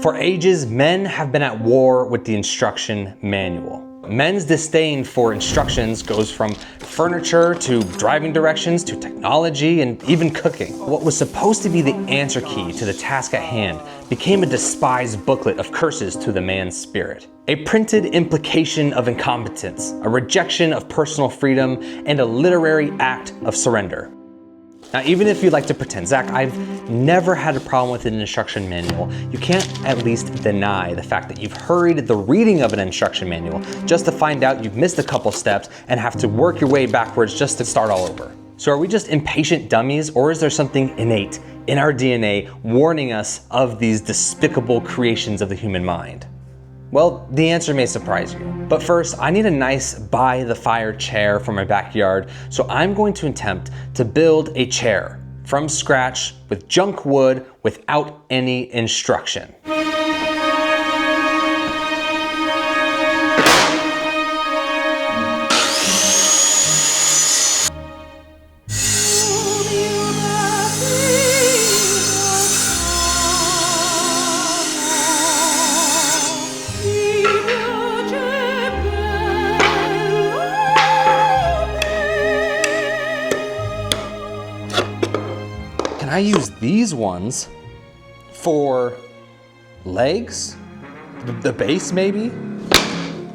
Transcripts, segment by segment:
For ages, men have been at war with the instruction manual. Men's disdain for instructions goes from furniture to driving directions to technology and even cooking. What was supposed to be the answer key to the task at hand became a despised booklet of curses to the man's spirit. A printed implication of incompetence, a rejection of personal freedom, and a literary act of surrender. Now, even if you like to pretend, Zach, I've never had a problem with an instruction manual, you can't at least deny the fact that you've hurried the reading of an instruction manual just to find out you've missed a couple steps and have to work your way backwards just to start all over. So are we just impatient dummies, or is there something innate in our DNA warning us of these despicable creations of the human mind? Well, the answer may surprise you. But first, I need a nice by-the-fire chair for my backyard, so I'm going to attempt to build a chair from scratch with junk wood without any instruction. I use these ones for legs, the base maybe.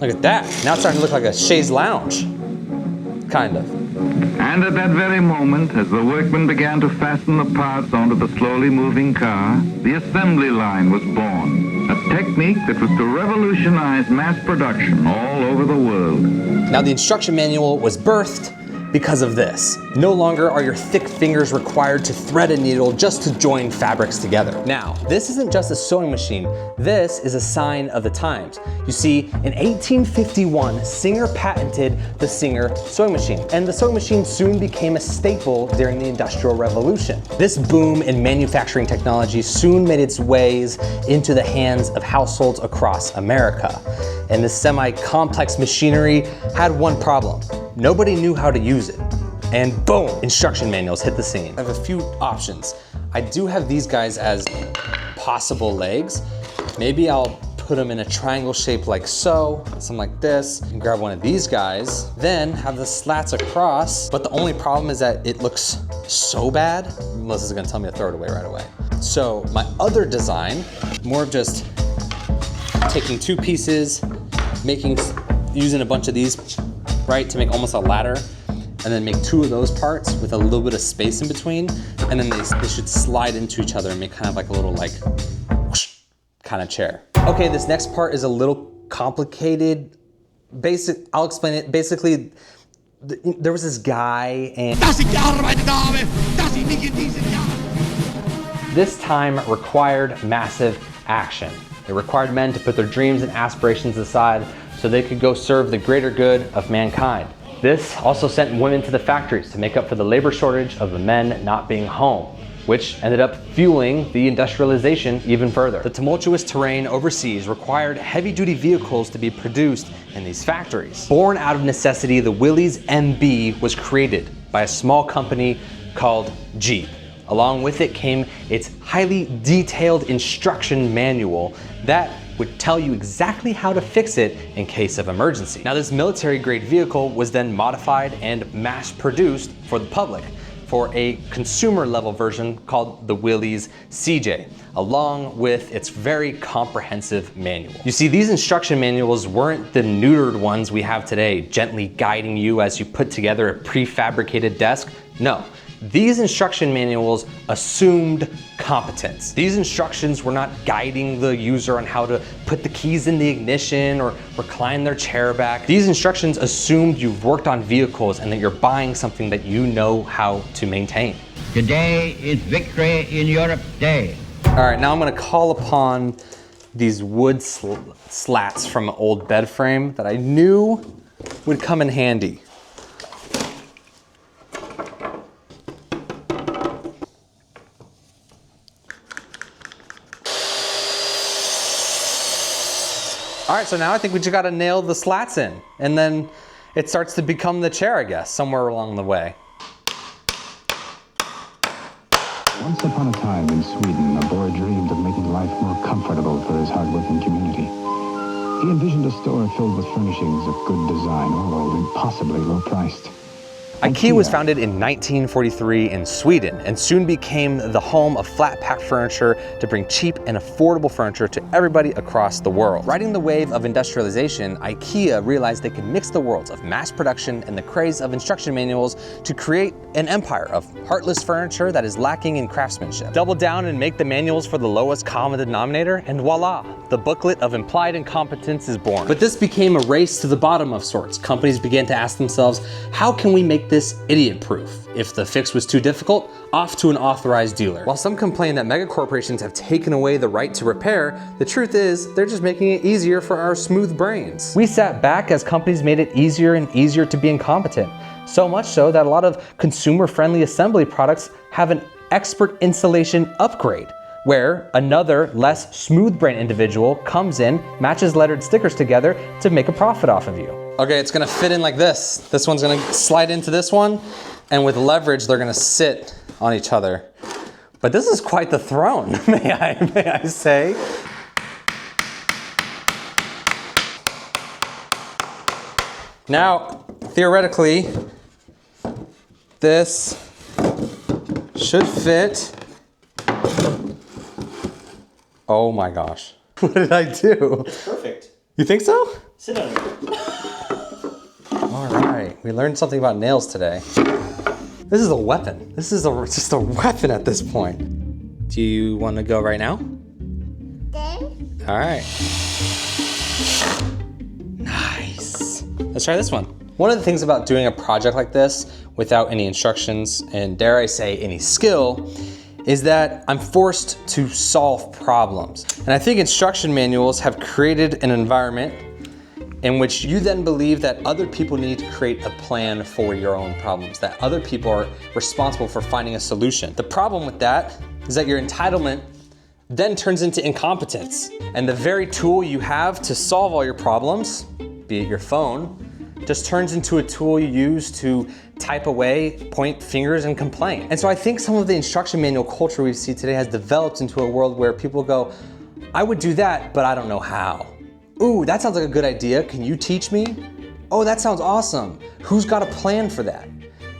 Look at that, now it's starting to look like a chaise lounge, kind of. And at that very moment, as the workmen began to fasten the parts onto the slowly moving car, the assembly line was born, a technique that was to revolutionize mass production all over the world. Now the instruction manual was birthed because of this. No longer are your thick fingers required to thread a needle just to join fabrics together. Now, this isn't just a sewing machine, this is a sign of the times. You see, in 1851, Singer patented the Singer sewing machine, and the sewing machine soon became a staple during the Industrial Revolution. This boom in manufacturing technology soon made its ways into the hands of households across America. And this semi-complex machinery had one problem. Nobody knew how to use it. And boom, instruction manuals hit the scene. I have a few options. I do have these guys as possible legs. Maybe I'll put them in a triangle shape like so, something like this, and grab one of these guys, then have the slats across. But the only problem is that it looks so bad, Melissa's gonna tell me to throw it away right away. So my other design, more of just taking two pieces, using a bunch of these, right, to make almost a ladder, and then make two of those parts with a little bit of space in between, and then they should slide into each other and make kind of like a little like whoosh kind of chair. Okay, this next part is a little complicated. I'll explain it. Basically, there was this guy and this time required massive action. It required men to put their dreams and aspirations aside so they could go serve the greater good of mankind. This also sent women to the factories to make up for the labor shortage of the men not being home, which ended up fueling the industrialization even further. The tumultuous terrain overseas required heavy-duty vehicles to be produced in these factories. Born out of necessity, the Willys MB was created by a small company called Jeep. Along with it came its highly detailed instruction manual that would tell you exactly how to fix it in case of emergency. Now, this military-grade vehicle was then modified and mass-produced for the public for a consumer-level version called the Willys CJ, along with its very comprehensive manual. You see, these instruction manuals weren't the neutered ones we have today, gently guiding you as you put together a prefabricated desk. No. These instruction manuals assumed competence. These instructions were not guiding the user on how to put the keys in the ignition or recline their chair back. These instructions assumed you've worked on vehicles and that you're buying something that you know how to maintain. Today is Victory in Europe Day. All right, now I'm gonna call upon these wood slats from an old bed frame that I knew would come in handy. All right, so now I think we just gotta nail the slats in, and then it starts to become the chair, I guess, somewhere along the way. Once upon a time in Sweden, a boy dreamed of making life more comfortable for He envisioned a store filled with furnishings of good design, all impossibly low-priced. Ikea was founded in 1943 in Sweden and soon became the home of flat-pack furniture to bring cheap and affordable furniture to everybody across the world. Riding the wave of industrialization, Ikea realized they could mix the worlds of mass production and the craze of instruction manuals to create an empire of heartless furniture that is lacking in craftsmanship. Double down and make the manuals for the lowest common denominator, and voila, the booklet of implied incompetence is born. But this became a race to the bottom of sorts. Companies began to ask themselves, how can we make this idiot-proof? If the fix was too difficult, off to an authorized dealer. While some complain that mega corporations have taken away the right to repair, the truth is they're just making it easier for our smooth brains. We sat back as companies made it easier and easier to be incompetent. So much so that a lot of consumer-friendly assembly products have an expert installation upgrade, where another less smooth brain individual comes in, matches lettered stickers together to make a profit off of you. Okay, it's gonna fit in like this. This one's gonna slide into this one, and with leverage, they're gonna sit on each other. But this is quite the throne, may I say. Now, theoretically, this should fit. Oh my gosh. What did I do? It's perfect. You think so? Sit on it. All right, we learned something about nails today. This is a weapon. This is just a weapon at this point. Do you want to go right now? All right. Nice. Let's try this one. One of the things about doing a project like this without any instructions and, dare I say, any skill, is that I'm forced to solve problems. And I think instruction manuals have created an environment in which you then believe that other people need to create a plan for your own problems, that other people are responsible for finding a solution. The problem with that is that your entitlement then turns into incompetence. And the very tool you have to solve all your problems, be it your phone, just turns into a tool you use to type away, point fingers, and complain. And so I think some of the instruction manual culture we see today has developed into a world where people go, I would do that, but I don't know how. Ooh, that sounds like a good idea. Can you teach me? Oh, that sounds awesome. Who's got a plan for that?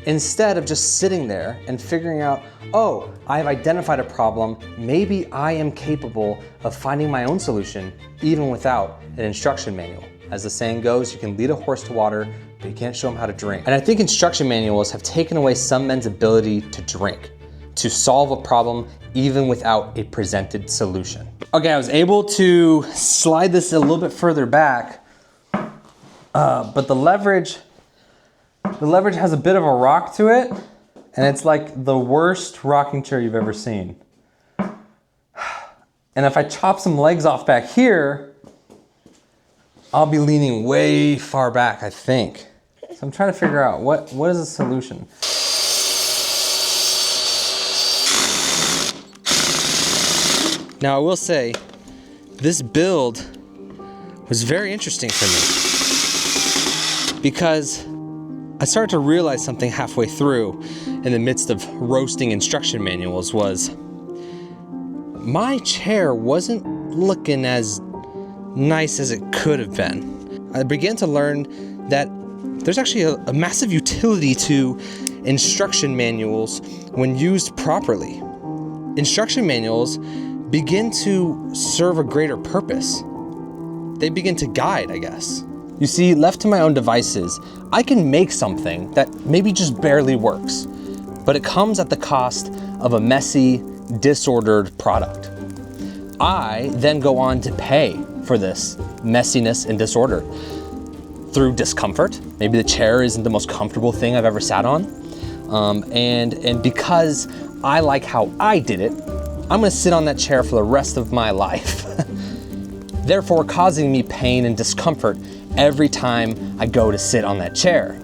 Instead of just sitting there and figuring out, oh, I've identified a problem. Maybe I am capable of finding my own solution even without an instruction manual. As the saying goes, you can lead a horse to water, but you can't show them how to drink. And I think instruction manuals have taken away some men's ability to drink, to solve a problem even without a presented solution. Okay, I was able to slide this a little bit further back, but the leverage has a bit of a rock to it, and it's like the worst rocking chair you've ever seen. And if I chop some legs off back here, I'll be leaning way far back, I think. So I'm trying to figure out what is the solution. Now I will say, this build was very interesting for me because I started to realize something halfway through in the midst of roasting instruction manuals was my chair wasn't looking as nice as it could have been. I began to learn that there's actually a massive utility to instruction manuals when used properly. Instruction manuals begin to serve a greater purpose. They begin to guide, I guess. You see, left to my own devices, I can make something that maybe just barely works, but it comes at the cost of a messy, disordered product. I then go on to pay for this messiness and disorder through discomfort. Maybe the chair isn't the most comfortable thing I've ever sat on. And because I like how I did it, I'm gonna sit on that chair for the rest of my life. Therefore causing me pain and discomfort every time I go to sit on that chair.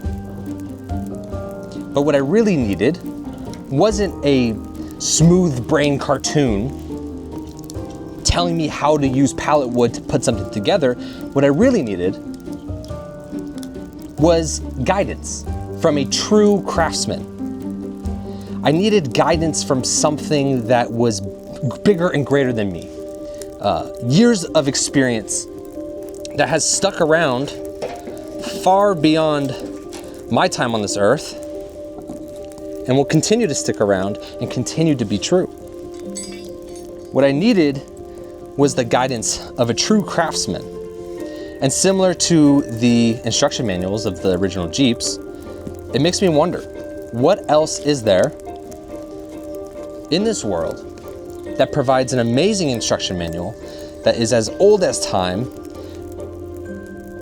But what I really needed wasn't a smooth brain cartoon telling me how to use pallet wood to put something together. What I really needed was guidance from a true craftsman. I needed guidance from something that was bigger and greater than me. Years of experience that has stuck around far beyond my time on this earth and will continue to stick around and continue to be true. What I needed was the guidance of a true craftsman. And similar to the instruction manuals of the original Jeeps, it makes me wonder, what else is there in this world that provides an amazing instruction manual that is as old as time,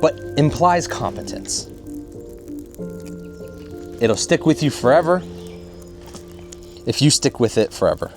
but implies competence? It'll stick with you forever if you stick with it forever.